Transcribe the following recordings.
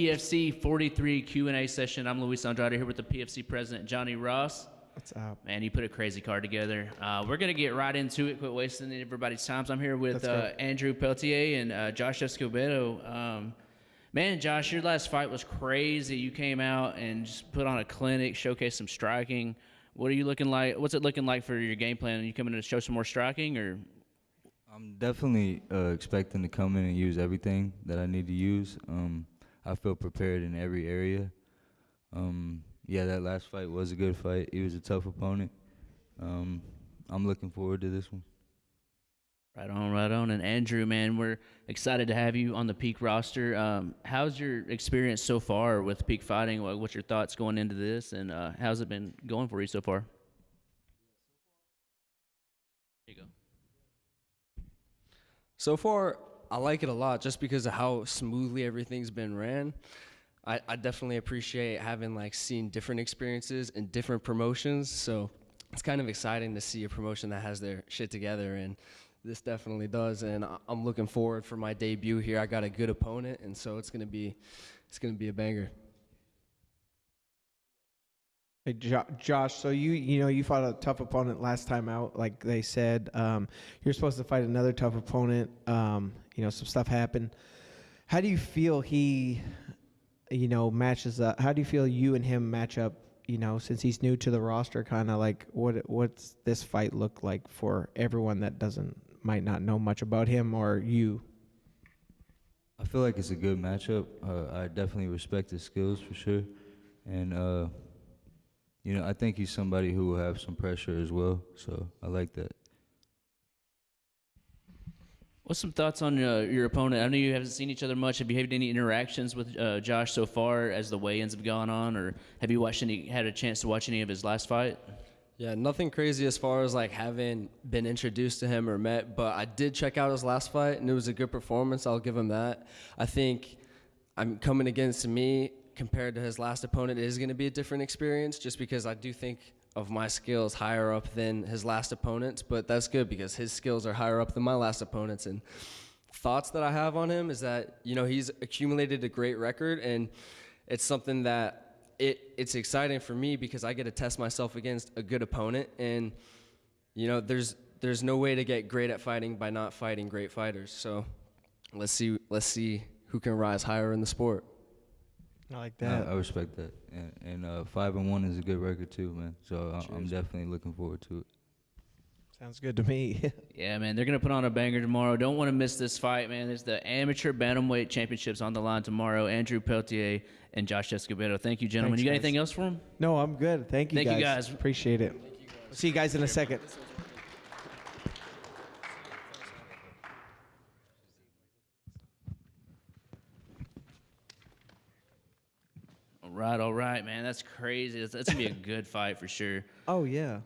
PFC 43 Q&A session. I'm Luis Andrade here with the PFC president, Johnny Ross. What's up? Man, you put a crazy card together. We're going to get right into it, quit wasting everybody's time. I'm here with Andrew Peltier and Josh Escobedo. Man, Josh, your last fight was crazy. You came out and just put on a clinic, showcased some striking. What are you looking like? What's it looking like for your game plan? Are you coming to show some more striking, or? I'm definitely expecting to come in and use everything that I need to use. I feel prepared in every area. Yeah, that last fight was a good fight. He was a tough opponent. I'm looking forward to this one. Right on, right on. And Andrew, man, we're excited to have you on the Peak roster. How's your experience so far with Peak Fighting? What's your thoughts going into this, and how's it been going for you so far? There you go. So far, I like it a lot just because of how smoothly everything's been ran. I definitely appreciate having seen different experiences in different promotions. So it's kind of exciting to see a promotion that has their shit together, and this definitely does. And I'm looking forward for my debut here. I got a good opponent, and so it's gonna be a banger. Hey, Josh, so you fought a tough opponent last time out, like they said. You're supposed to fight another tough opponent. Some stuff happened. How do you feel he, matches up? How do you feel you and him match up? Since he's new to the roster, kind of like what's this fight look like for everyone that might not know much about him or you? I feel like it's a good matchup. I definitely respect his skills for sure, and I think he's somebody who will have some pressure as well. So I like that. What's some thoughts on your opponent? I know you haven't seen each other much. Have you had any interactions with Josh so far as the weigh-ins have gone on, or have you had a chance to watch any of his last fight? Yeah, nothing crazy as far as having been introduced to him or met, but I did check out his last fight, and it was a good performance. I'll give him that. I think coming against me compared to his last opponent is going to be a different experience, just because I do think of my skills higher up than his last opponents, but that's good because his skills are higher up than my last opponents. And thoughts that I have on him is that, he's accumulated a great record, and it's something that it's exciting for me because I get to test myself against a good opponent. And, there's no way to get great at fighting by not fighting great fighters. So let's see who can rise higher in the sport. I like that. I respect that, and 5-1 is a good record too, man. So I'm definitely looking forward to it. Sounds good to me. Yeah, man, they're gonna put on a banger tomorrow. Don't want to miss this fight, man. There's the amateur bantamweight championships on the line tomorrow. Andrew Peltier and Josh Escobedo. Thank you, gentlemen. Thanks, you got guys. anything else for them? No, I'm good. Thank you, guys. Appreciate it. See you guys in a second. All right, man. That's crazy. That's gonna be a good fight for sure. Oh yeah.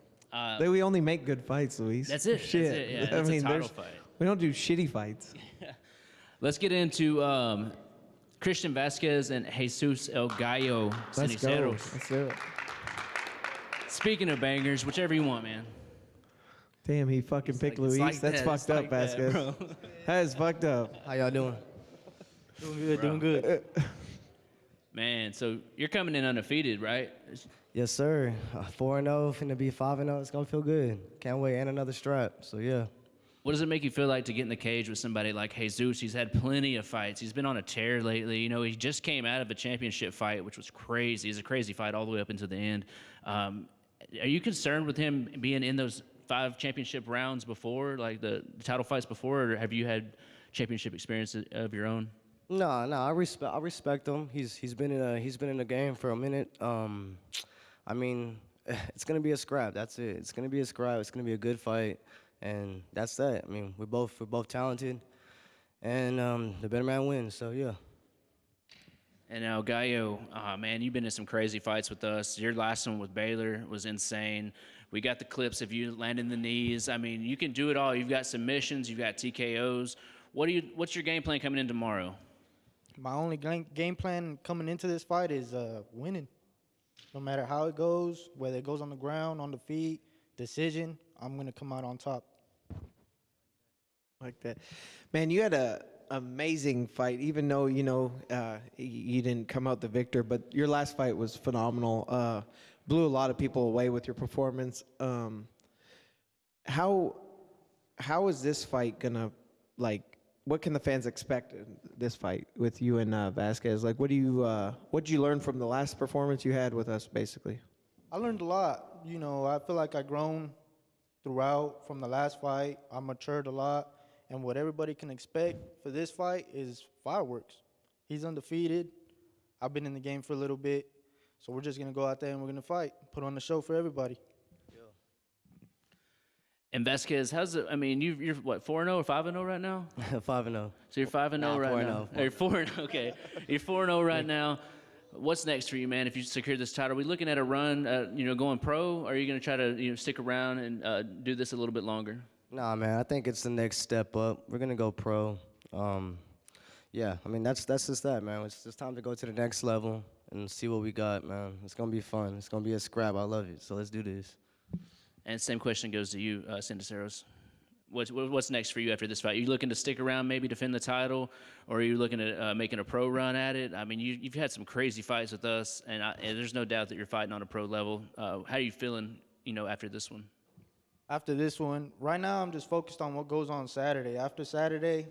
We only make good fights, Luis. That's it. Shit. That's it. Yeah, that's a title fight. We don't do shitty fights. Let's get into Christian Vasquez and Jesus El Gallo Let's go. Ceniceros. Let's do it. Speaking of bangers, whichever you want, man. Damn, he fucking picked it's Luis. like That's that. fucked It's up, like that, Vasquez. bro. That is fucked up. How y'all doing? Doing good. Man, so you're coming in undefeated, right? Yes, sir. 4-0, finna be 5-0. It's gonna feel good. Can't wait, and another strap. So yeah. What does it make you feel like to get in the cage with somebody like Jesus? He's had plenty of fights. He's been on a tear lately. He just came out of a championship fight, which was crazy. It's a crazy fight all the way up until the end. Are you concerned with him being in those 5 championship rounds before, like the title fights before, or have you had championship experience of your own? No, I respect him. He's been in the game for a minute. I mean, it's gonna be a scrap. That's it. It's gonna be a scrap. It's gonna be a good fight, and that's that. I mean, we're both talented, and the better man wins. So yeah. And now, Gallo, man, you've been in some crazy fights with us. Your last one with Baylor was insane. We got the clips of you landing the knees. I mean, you can do it all. You've got submissions. You've got TKOs. What's your game plan coming in tomorrow? My only game plan coming into this fight is winning. No matter how it goes, whether it goes on the ground, on the feet, decision, I'm going to come out on top. Like that. Man, you had a amazing fight. Even though you didn't come out the victor, but your last fight was phenomenal. Blew a lot of people away with your performance. How is this fight gonna, like? What can the fans expect in this fight with you and Vasquez? Like, what'd you learn from the last performance you had with us, basically? I learned a lot. I feel like I've grown throughout from the last fight. I matured a lot. And what everybody can expect for this fight is fireworks. He's undefeated. I've been in the game for a little bit. So we're just going to go out there and we're going to fight, put on the show for everybody. And Vasquez, how's it? I mean, you're what, 4-0 or 5-0 right now? 5-0. So you're 5-0 right now. You're 4-0. Okay, you're 4-0 right now. What's next for you, man? If you secure this title, are we looking at a run? Going pro? Or are you going to try to stick around and do this a little bit longer? Nah, man, I think it's the next step up. We're gonna go pro. Yeah, I mean that's just that, man. It's just time to go to the next level and see what we got, man. It's gonna be fun. It's gonna be a scrap. I love it. So let's do this. And same question goes to you, Cindeseros. What's next for you after this fight? Are you looking to stick around, maybe defend the title, or are you looking at making a pro run at it? I mean, you've had some crazy fights with us, and there's no doubt that you're fighting on a pro level. How are you feeling, after this one? After this one, right now I'm just focused on what goes on Saturday. After Saturday,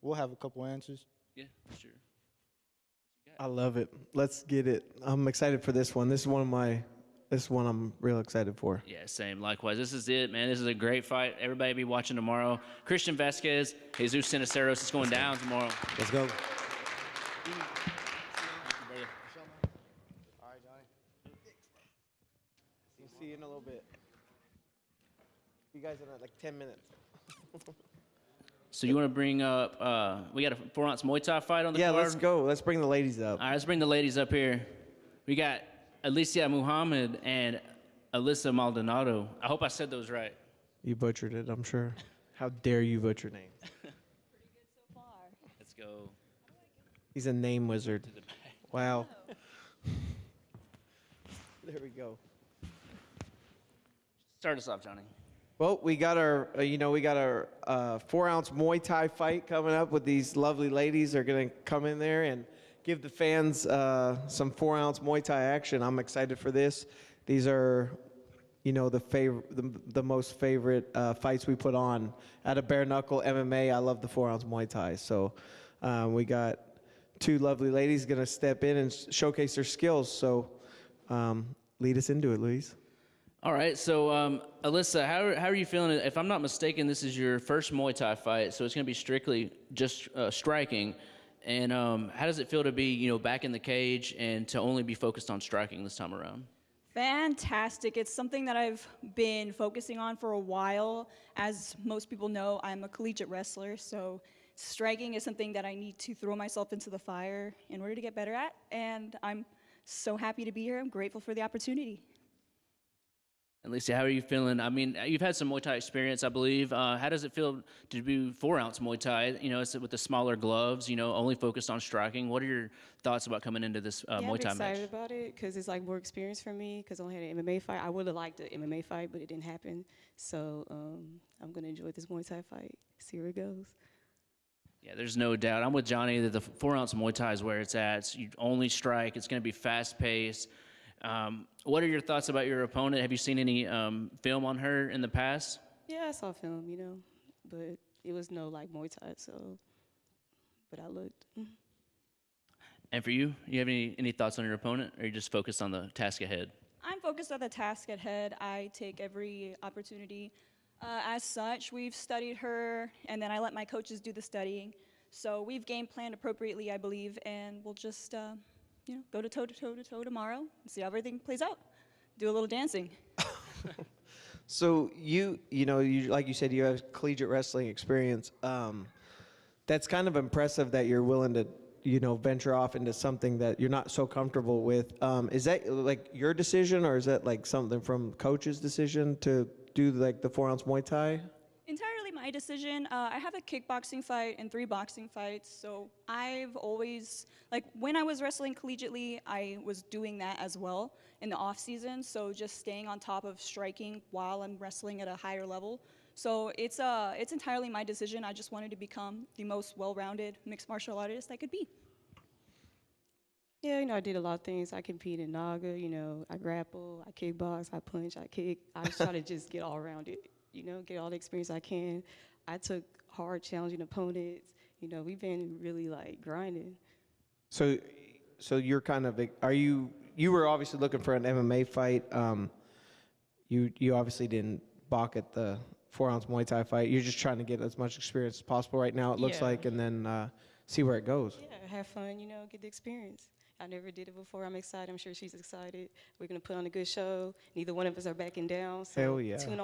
we'll have a couple answers. Yeah, for sure. I love it. Let's get it. I'm excited for this one. This is one I'm real excited for. Yeah, same. Likewise. This is it, man. This is a great fight. Everybody be watching tomorrow. Christian Vasquez, Jesus Cinceros is going down tomorrow. Let's go. All right, Johnny. We'll see you in a little bit. You guys in like 10 minutes. So you want to bring up, we got a 4-ounce Muay Thai fight on the Yeah, card? let's go. Let's bring the ladies up. All right, let's bring the ladies up here. We got Alicia Muhammad and Alyssa Maldonado. I hope I said those right. You butchered it, I'm sure. How dare you butcher names? Pretty good so far. Let's go. He's a name wizard. Wow. There we go. Start us off, Johnny. Well, we got our 4-ounce Muay Thai fight coming up with these lovely ladies. They're going to come in there and give the fans some 4-ounce Muay Thai action. I'm excited for this. These are, the most favorite fights we put on at a bare knuckle MMA. I love the 4-ounce Muay Thai. So we got two lovely ladies going to step in and showcase their skills. So lead us into it, Luis. All right, so Alyssa, how are you feeling? If I'm not mistaken, this is your first Muay Thai fight, so it's going to be strictly just striking. And how does it feel to be, back in the cage and to only be focused on striking this time around? Fantastic. It's something that I've been focusing on for a while. As most people know, I'm a collegiate wrestler, so striking is something that I need to throw myself into the fire in order to get better at. And I'm so happy to be here. I'm grateful for the opportunity. Alicia, how are you feeling? I mean, you've had some Muay Thai experience, I believe. How does it feel to do 4-ounce Muay Thai? It's with the smaller gloves, only focused on striking. What are your thoughts about coming into this Muay Thai I'm match? excited about it because it's like more experience for me because I only had an MMA fight. I would have liked an MMA fight, but it didn't happen. So I'm going to enjoy this Muay Thai fight, see where it goes. Yeah, there's no doubt. I'm with Johnny that the 4-ounce Muay Thai is where it's at. You only strike. It's going to be fast-paced. What are your thoughts about your opponent? Have you seen any film on her in the past? Yeah, I saw film, but it was no like Muay Thai, but I looked. And for you, you have any thoughts on your opponent, or are you just focused on the task ahead? I'm focused on the task at hand. I take every opportunity. As such, we've studied her, and then I let my coaches do the studying. So we've game planned appropriately, I believe, and we'll just go to toe tomorrow and see how everything plays out. Do a little dancing. So you like you said, you have collegiate wrestling experience. That's kind of impressive that you're willing to, venture off into something that you're not so comfortable with. Is that like your decision, or is that like something from coach's decision to do like the 4-ounce Muay Thai? Entirely my decision. I have a kickboxing fight and 3 boxing fights, so I've always, when I was wrestling collegiately, I was doing that as well in the off season, so just staying on top of striking while I'm wrestling at a higher level So it's entirely my decision. I just wanted to become the most well-rounded mixed martial artist I could be. Yeah, I did a lot of things. I compete in Naga, I grapple, I kickbox, I punch, I kick. I just try to just get all around it, get all the experience I can. I took hard, challenging opponents. We've been really like grinding. So you're kind of, you were obviously looking for an MMA fight. You obviously didn't balk at the 4-ounce Muay Thai fight. You're just trying to get as much experience as possible right now, it looks Yeah. like, and then see where it goes. Yeah, have fun, get the experience. I never did it before. I'm excited. I'm sure she's excited. We're gonna put on a good show. Neither one of us are backing down. So Hell yeah. Tune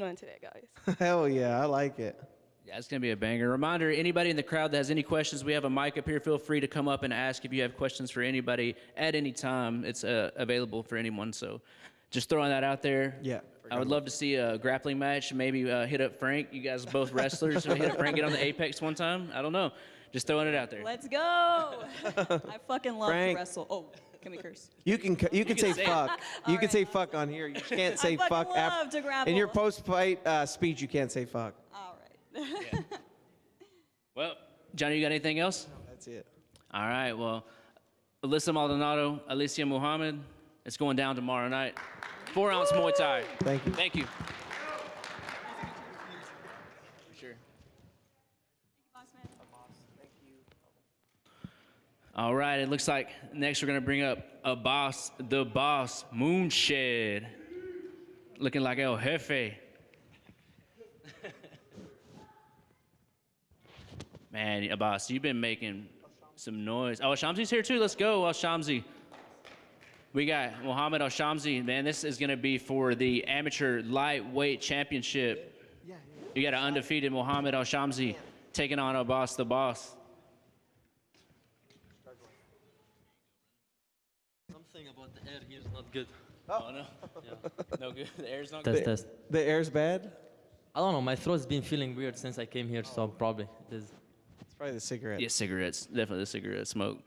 on to that, guys. Hell yeah, I like it. Yeah, it's going to be a banger. Reminder, anybody in the crowd that has any questions, we have a mic up here. Feel free to come up and ask if you have questions for anybody at any time. It's available for anyone, so just throwing that out there. Yeah. I would love to see a grappling match, maybe hit up Frank. You guys are both wrestlers. So hit up Frank, get on the Apex one time. I don't know. Just throwing it out there. Let's go! I fucking love Frank. to wrestle. Oh, can we curse? You can say say it. fuck. You can right. say fuck on here. You can't say fucking fuck love to grapple. in your post-fight speech. You can't say fuck. All right. Well, Johnny, you got anything else? That's it. All right, well, Alyssa Maldonado, Alicia Muhammad, it's going down tomorrow night. 4-ounce Muay Thai. Thank you. Thank you. Sure. All right, it looks like next we're going to bring up the boss, Moonshed. Looking like El Jefe. Man, Abbas, you've been making some noise. Oh, Shamsi's here too. Let's go, Shamsi. We got Mohammed Al-Shamsi. Man, this is going to be for the amateur lightweight championship. You got an undefeated Mohammed Al-Shamsi taking on Abbas the boss. Something about the air here is not good. Oh, no. Yeah. No good. The air's not Test, good. test. The air's bad? I don't know. My throat's been feeling weird since I came here, so probably it is. It's probably the cigarette. Yeah, cigarettes. Definitely the cigarette smoke.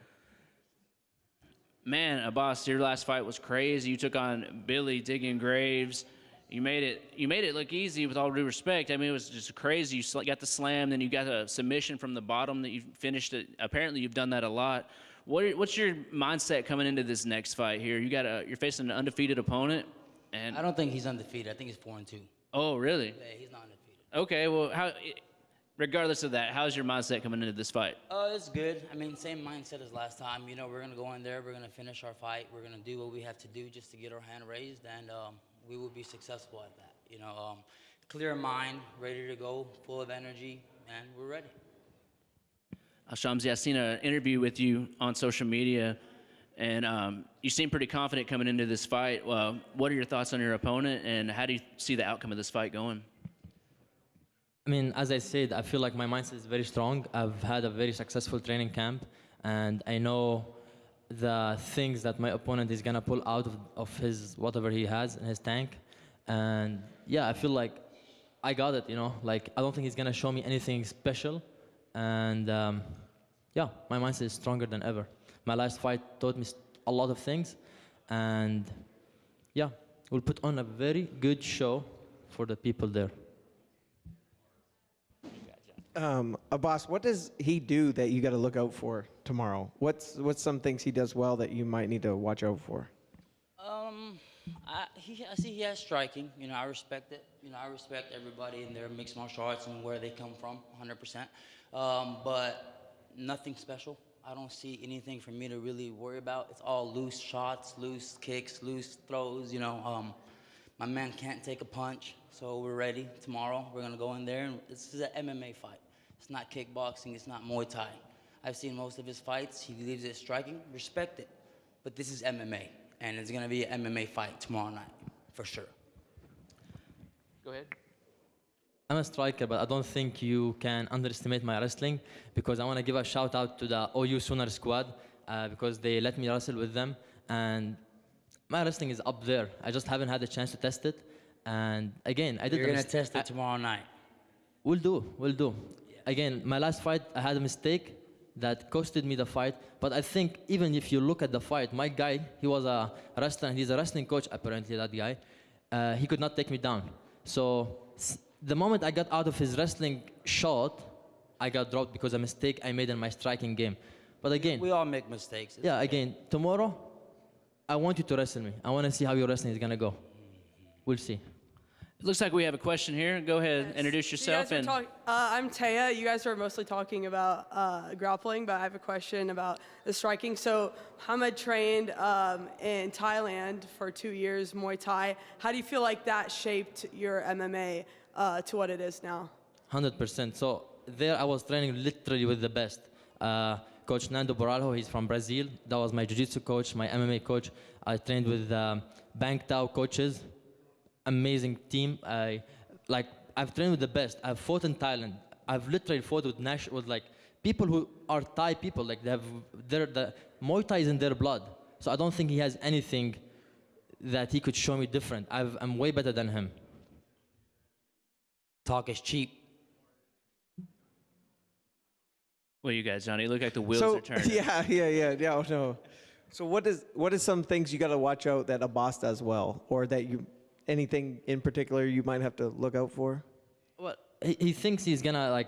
Man, Abbas, your last fight was crazy. You took on Billy Digging Graves. You made it look easy, with all due respect. I mean, it was just crazy. You got the slam, then you got a submission from the bottom that you finished it. Apparently, you've done that a lot. What's your mindset coming into this next fight here? You're facing an undefeated opponent, and I don't think he's undefeated. I think he's 4-2. Oh, really? Yeah, he's not undefeated. Okay. Well, regardless of that, how's your mindset coming into this fight? It's good. I mean, same mindset as last time. We're going to go in there. We're going to finish our fight. We're going to do what we have to do just to get our hand raised, and we will be successful at that. Clear mind, ready to go, full of energy, and we're ready. Shamsi, I've seen an interview with you on social media, and you seem pretty confident coming into this fight. What are your thoughts on your opponent, and how do you see the outcome of this fight going? I mean, as I said, I feel like my mindset is very strong. I've had a very successful training camp, and I know the things that my opponent is gonna pull out of his whatever he has in his tank. And yeah, I feel like I got it, Like, I don't think he's gonna show me anything special. And yeah, my mindset is stronger than ever. My last fight taught me a lot of things. And yeah, we'll put on a very good show for the people there. Abbas, what does he do that you got to look out for tomorrow? What's some things he does well that you might need to watch out for? I see he has striking. I respect it. I respect everybody in their mixed martial arts and where they come from, 100%. But nothing special. I don't see anything for me to really worry about. It's all loose shots, loose kicks, loose throws. My man can't take a punch, so we're ready. Tomorrow we're gonna go in there, and this is an MMA fight. It's not kickboxing. It's not Muay Thai. I've seen most of his fights. He leaves it striking. Respect it. But this is MMA, and it's gonna be an MMA fight tomorrow night, for sure. Go ahead. I'm a striker, but I don't think you can underestimate my wrestling, because I want to give a shout out to the OU Sooner squad because they let me wrestle with them, and my wrestling is up there. I just haven't had a chance to test it. And again, I did. You're gonna test it tomorrow night. We'll do. Yeah. Again, my last fight, I had a mistake that costed me the fight. But I think even if you look at the fight, my guy, he was a wrestler, and he's a wrestling coach apparently, that guy. He could not take me down. So the moment I got out of his wrestling shot, I got dropped because of a mistake I made in my striking game. But again, We all make mistakes. It's yeah, okay. again, tomorrow, I want you to wrestle me. I want to see how your wrestling is gonna go. We'll see. It looks like we have a question here. Go ahead, Yes. introduce So yourself. you guys were I'm Taya. You guys were mostly talking about grappling, but I have a question about the striking. So Hamid trained in Thailand for 2 years, Muay Thai. How do you feel like that shaped your MMA to what it is now? 100%. So there I was training literally with the best. Coach Nando Boralho, he's from Brazil. That was my jiu-jitsu coach, my MMA coach. I trained with Bang Tao coaches. Amazing team. I've trained with the best. I've fought in Thailand. I've literally fought with like people who are Thai people. Like the Muay Thai is in their blood. So I don't think he has anything that he could show me different. I'm way better than him. Talk is cheap. What do you guys, Johnny? You look like the wheels So are turning. yeah. Oh, no. So what is some things you got to watch out that a boss does well, or that anything in particular you might have to look out for? Well, he thinks he's gonna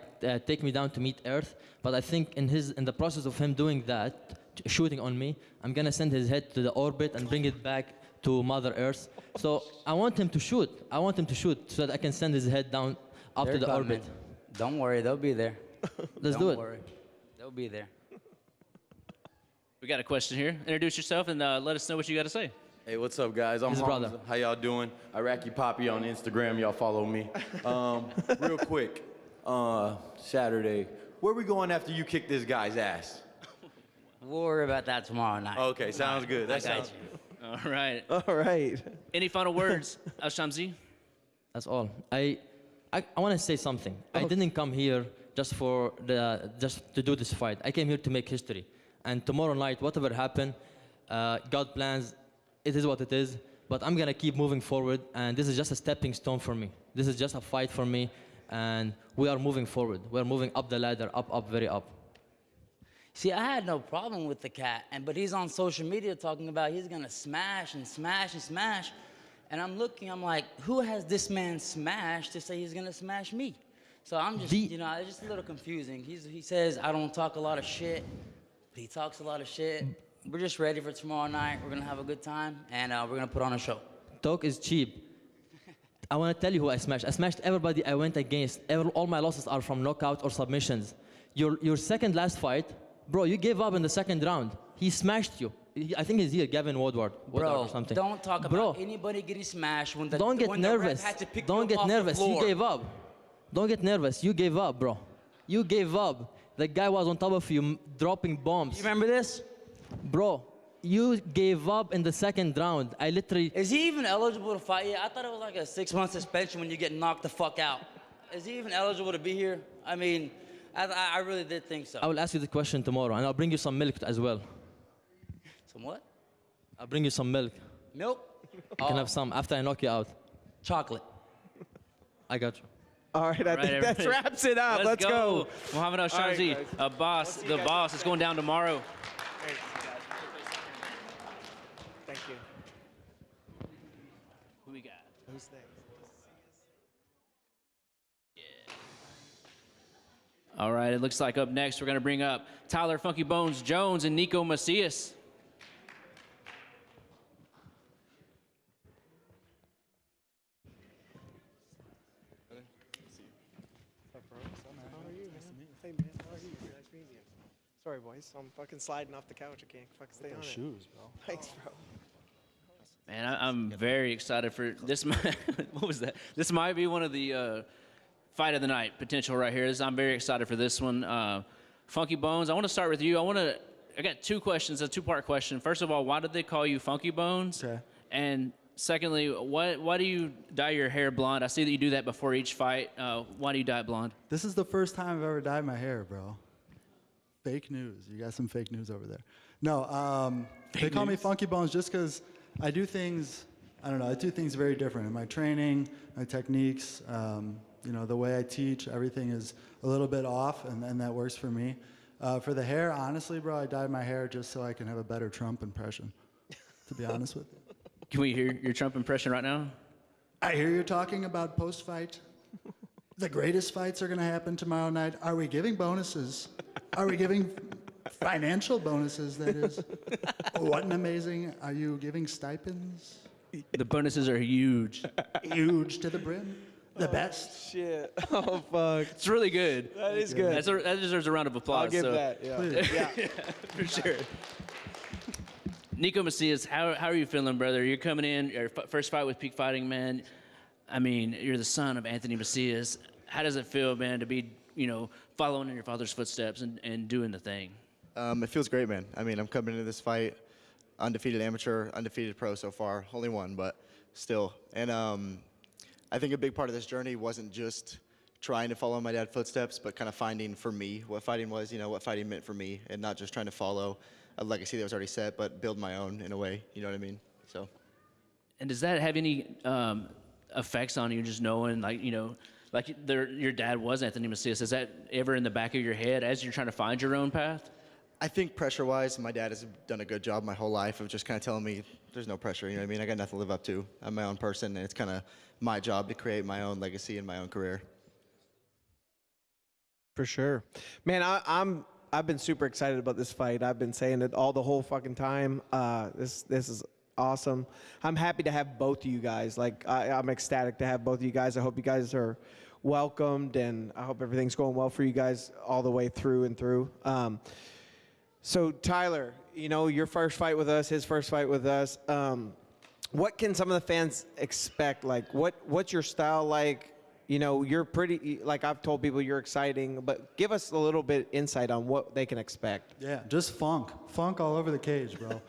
take me down to meet Earth, but I think in the process of him doing that, shooting on me, I'm gonna send his head to the orbit and bring it back to Mother Earth. So I want him to shoot. I want him to shoot so that I can send his head down up They're to the coming. orbit. Don't worry, they'll be there. Let's Don't do it. worry. They'll be there. We got a question here. Introduce yourself and let us know what you got to say. Hey, what's up, guys? I'm His brother. Hamza. How y'all doing? Iraqi Poppy on Instagram. Y'all follow me. Real quick, Saturday, where we going after you kick this guy's ass? We'll worry about that tomorrow night. Okay, sounds good. That I got sounds you. All right. All right. Any final words, Al-Shamsi? That's all. I want to say something. I didn't come here just to do this fight. I came here to make history. And tomorrow night, whatever happened, God plans. It is what it is. But I'm gonna keep moving forward. And this is just a stepping stone for me. This is just a fight for me. And we are moving forward. We're moving up the ladder, up, very up. See, I had no problem with the cat, but he's on social media talking about he's gonna smash and smash and smash. And I'm like, who has this man smashed to say he's gonna smash me? So I'm just, it's just a little confusing. He says, I don't talk a lot of shit, but he talks a lot of shit. We're just ready for tomorrow night. We're gonna have a good time, and we're gonna put on a show. Talk is cheap. I want to tell you who I smashed. I smashed everybody I went against. All my losses are from knockouts or submissions. Your second last fight, bro, you gave up in the second round. He smashed you. I think he's here, Gavin Woodward or something. Don't talk about anybody getting smashed when the Don't get nervous. Had to pick Don't you get off nervous. The You gave up. Don't get nervous. You gave up, bro. You gave up. The guy was on top of you, dropping bombs. You remember this? Bro, you gave up in the second round. I literally... Is he even eligible to fight yet? I thought it was like a 6-month suspension when you get knocked the fuck out. Is he even eligible to be here? I mean, I really did think so. I will ask you the question tomorrow, and I'll bring you some milk as well. Some what? I'll bring you some milk. Milk? You can have some after I knock you out. Chocolate. I got you. All right, I think that wraps it up. Let's go. Mohamed Al-Shamsi, the boss is going down tomorrow. Thank you. Who we got? Who's next? All right, it looks like up next we're going to bring up Tyler Funky Bones Jones and Nico Macias. Sorry, boys. I'm fucking sliding off the couch. I can't fucking stay on it. Shoes, bro. Thanks, bro. Man, I'm very excited for this. What was that? This might be one of the fight of the night potential right here. I'm very excited for this one. Funky Bones, I want to start with you. I got two questions, a two-part question. First of all, why did they call you Funky Bones? Okay. And secondly, why do you dye your hair blonde? I see that you do that before each fight. Why do you dye it blonde? This is the first time I've ever dyed my hair, bro. Fake news. You got some fake news over there. No, they call me Funky Bones just because I do things, I don't know, I do things very different. In my training, my techniques, the way I teach, everything is a little bit off, and that works for me. For the hair, honestly, bro, I dyed my hair just so I can have a better Trump impression, to be honest with you. Can we hear your Trump impression right now? I hear you're talking about post-fight the greatest fights are going to happen tomorrow night. Are we giving bonuses? Are we giving financial bonuses, that is? What an amazing, are you giving stipends? The bonuses are huge. Huge to the brim. The best. Shit. Oh, fuck. It's really good. That is good. That deserves a round of applause. I'll give so. that. Yeah. Yeah, for sure. Nico Macias, how are you feeling, brother? You're coming in, your first fight with Peak Fighting, man. I mean, you're the son of Anthony Macias. How does it feel, man, to be, following in your father's footsteps and doing the thing? It feels great, man. I mean, I'm coming into this fight undefeated amateur, undefeated pro so far. Only one, but still. And I think a big part of this journey wasn't just trying to follow in my dad's footsteps, but kind of finding for me what fighting was, what fighting meant for me, and not just trying to follow a legacy that was already set, but build my own in a way. You know what I mean? So. And does that have any effects on you, just knowing, your dad was Anthony Macias? Is that ever in the back of your head as you're trying to find your own path? I think pressure-wise, my dad has done a good job my whole life of just kind of telling me there's no pressure, you know what I mean? I got nothing to live up to. I'm my own person, and it's kind of my job to create my own legacy and my own career. For sure. Man, I've been super excited about this fight. I've been saying it all the whole fucking time. This is awesome. I'm happy to have both of you guys. I'm ecstatic to have both of you guys. I hope you guys are welcomed, and I hope everything's going well for you guys all the way through and through. So Tyler, your first fight with us, his first fight with us. What can some of the fans expect? What's your style like? You're pretty, I've told people you're exciting, but give us a little bit insight on what they can expect. Yeah, just funk all over the cage, bro.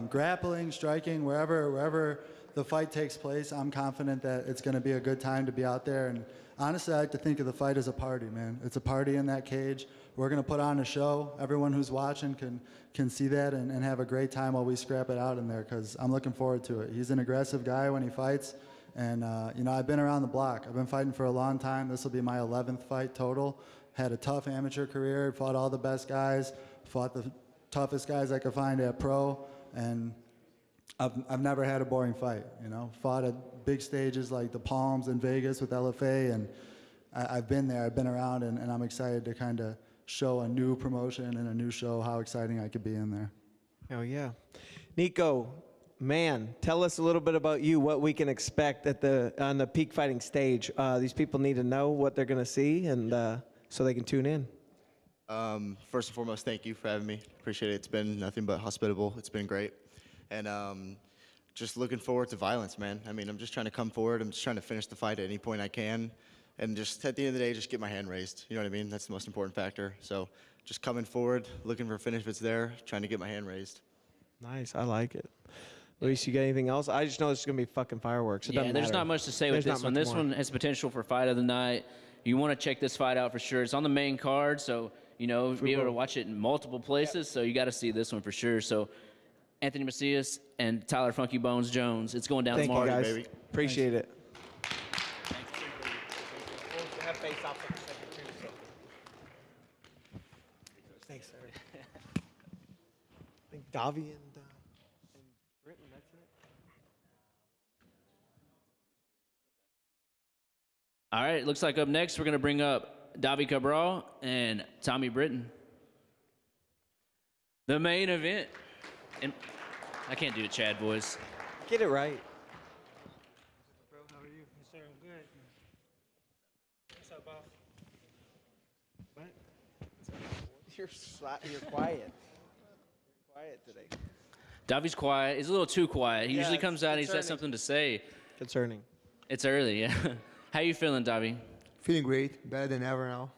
Grappling, striking, wherever the fight takes place, I'm confident that it's going to be a good time to be out there. And honestly, I like to think of the fight as a party, man. It's a party in that cage. We're going to put on a show. Everyone who's watching can see that and have a great time while we scrap it out in there, because I'm looking forward to it. He's an aggressive guy when he fights. And, I've been around the block. I've been fighting for a long time. This will be my 11th fight total. Had a tough amateur career, fought all the best guys, fought the toughest guys I could find at pro, and I've never had a boring fight, Fought at big stages like the Palms in Vegas with LFA, and I've been there, I've been around, and I'm excited to kind of show a new promotion and a new show how exciting I could be in there. Oh, yeah. Nico, man, tell us a little bit about you, what we can expect on the Peak Fighting stage. These people need to know what they're going to see, and so they can tune in. First and foremost, thank you for having me. Appreciate it. It's been nothing but hospitable. It's been great. And just looking forward to violence, man. I mean, I'm just trying to come forward. I'm just trying to finish the fight at any point I can. And just at the end of the day, just get my hand raised. You know what I mean? That's the most important factor. So just coming forward, looking for a finish if it's there, trying to get my hand raised. Nice. I like it. Luis, you got anything else? I just know it's going to be fucking fireworks. Yeah, there's not much to say with this one. This one has potential for fight of the night. You want to check this fight out for sure. It's on the main card, so, be able to watch it in multiple places. So you got to see this one for sure. So Anthony Macias and Tyler Funky Bones Jones. It's going down tomorrow. Thank you, guys. Baby. Appreciate it. Thanks, sir. I think Davi and Britton, that's it. All right, looks like up next we're going to bring up Davi Cabral and Tommy Britton. The main event. And I can't do a Chad voice. Get it right. Bro, how are you? Yes, sir. I'm good. What's up, boss? What? You're quiet. You're quiet today. Davi's quiet. He's a little too quiet. He Yeah, usually comes out and he's got concerning. something to say. Concerning. It's early, yeah. How you feeling, Davi? Feeling great, better than ever now.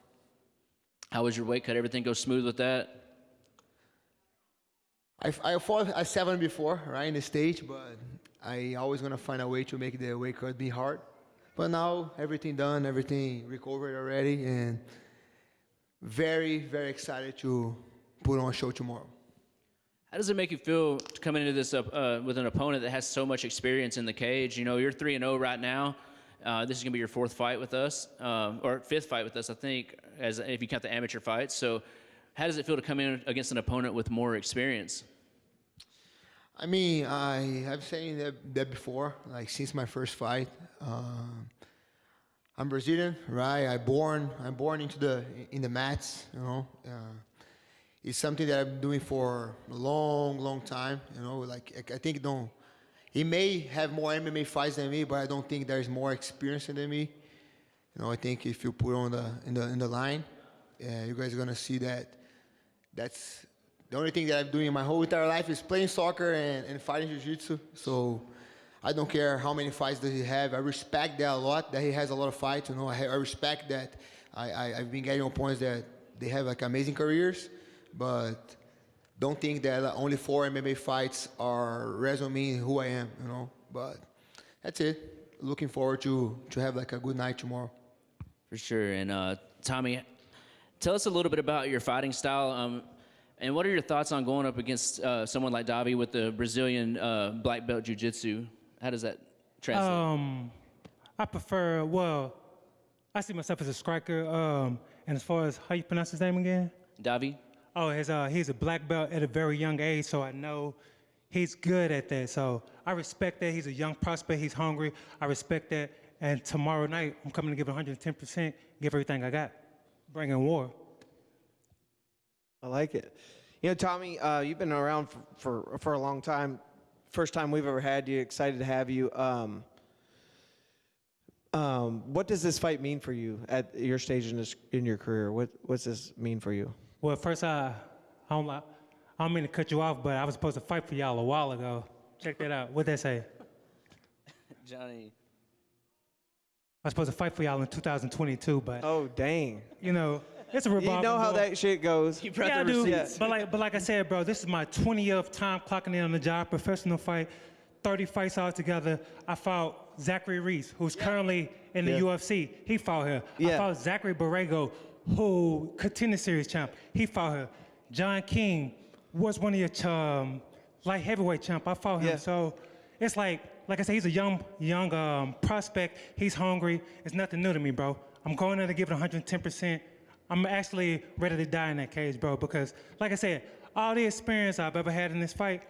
How was your weight cut? Everything go smooth with that? I fought at 7 before, right, in the stage, but I always gonna find a way to make the weight cut be hard. But now everything done, everything recovered already, and very, very excited to put on a show tomorrow. How does it make you feel coming into this with an opponent that has so much experience in the cage? You're 3-0 right now. This is going to be your fourth fight with us, or fifth fight with us, I think, if you count the amateur fights. So how does it feel to come in against an opponent with more experience? I mean, I have saying that before, like since my first fight. I'm Brazilian, right? I'm born in the mats, you know. It's something that I've been doing for a long time, you know. Like I think he may have more MMA fights than me, but I don't think there's more experience than me. You know, I think if you put on in the line, you guys are gonna see that's the only thing that I'm doing in my whole entire life is playing soccer and fighting jiu-jitsu. So I don't care how many fights does he have. I respect that a lot, that he has a lot of fights. You know, I respect that. I've been getting opponents that they have like amazing careers, but don't think that only 4 MMA fights are resuming who I am. You know, but that's it. Looking forward to have like a good night tomorrow. For sure. And Tommy, tell us a little bit about your fighting style. And what are your thoughts on going up against someone like Davi with the Brazilian black belt jiu-jitsu? How does that translate? I prefer, well, I see myself as a striker. And as far as, how you pronounce his name again? Davi? Oh, he's a black belt at a very young age, so I know he's good at that. So I respect that. He's a young prospect. He's hungry. I respect that. And tomorrow night, I'm coming to give 110%, give everything I got, bring in war. I like it. You know, Tommy, you've been around for a long time. First time we've ever had you. Excited to have you. What does this fight mean for you at your stage in your career? What's this mean for you? Well, first, I don't mean to cut you off, but I was supposed to fight for y'all a while ago. Check that out. What'd that say? Johnny. I was supposed to fight for y'all in 2022, but... Oh, dang. You know, it's a revolving You know how door. that shit goes. Yeah, I do. But like I said, bro, this is my 20th time clocking in on the job, professional fight, 30 fights altogether. I fought Zachary Reese, who's currently in the UFC. He fought here. I fought Zachary Borrego, who contender series champ. He fought here. John King was one of your light heavyweight champ. I fought him. So it's like I said, he's a young prospect. He's hungry. It's nothing new to me, bro. I'm going there to give it 110%. I'm actually ready to die in that cage, bro, because like I said, all the experience I've ever had in this fight,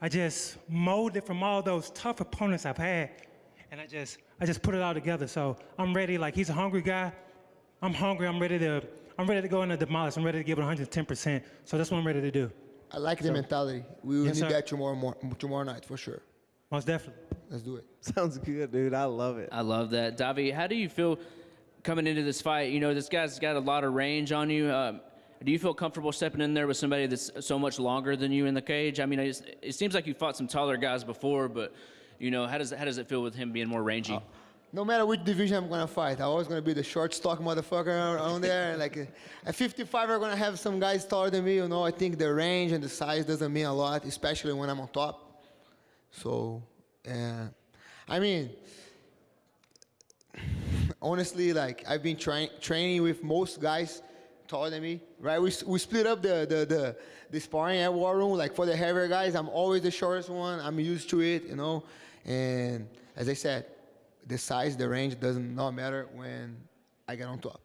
I just molded from all those tough opponents I've had, and I just put it all together. So I'm ready. Like, he's a hungry guy. I'm hungry. I'm ready to go in and demolish. I'm ready to give it 110%. So that's what I'm ready to do. I like the mentality. We will need that tomorrow night for sure. Most definitely. Let's do it. Sounds good, dude. I love it. I love that. Davi, how do you feel coming into this fight? You know, this guy's got a lot of range on you. Do you feel comfortable stepping in there with somebody that's so much longer than you in the cage? I mean, it seems like you fought some taller guys before, but, you know, how does it feel with him being more rangy? No matter which division I'm gonna fight, I'm always gonna be the short, stock motherfucker on there. Like at 55, I'm gonna have some guys taller than me. You know, I think the range and the size doesn't mean a lot, especially when I'm on top. So, I mean, honestly, like I've been training with most guys taller than me, right? We split up the sparring at War Room. Like for the heavier guys, I'm always the shortest one. I'm used to it, you know. And as I said, the size, the range does not matter when I get on top.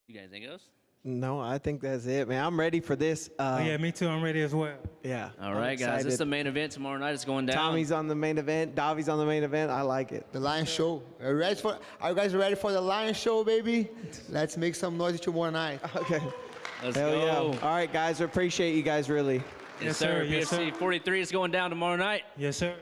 You got anything else? No, I think that's it, man. I'm ready for this. Yeah, me too. I'm ready as well. Yeah. All right, guys. This is the main event tomorrow night. It's going down. Tommy's on the main event. Davi's on the main event. I like it. The Lion Show. Are you guys ready for the Lion Show, baby? Let's make some noise tomorrow night. Okay. Let's Hell go. Yeah. All right, guys. I appreciate you guys really. Yes, sir. Yes, sir. PFC 43 is going down tomorrow night. Yes, sir.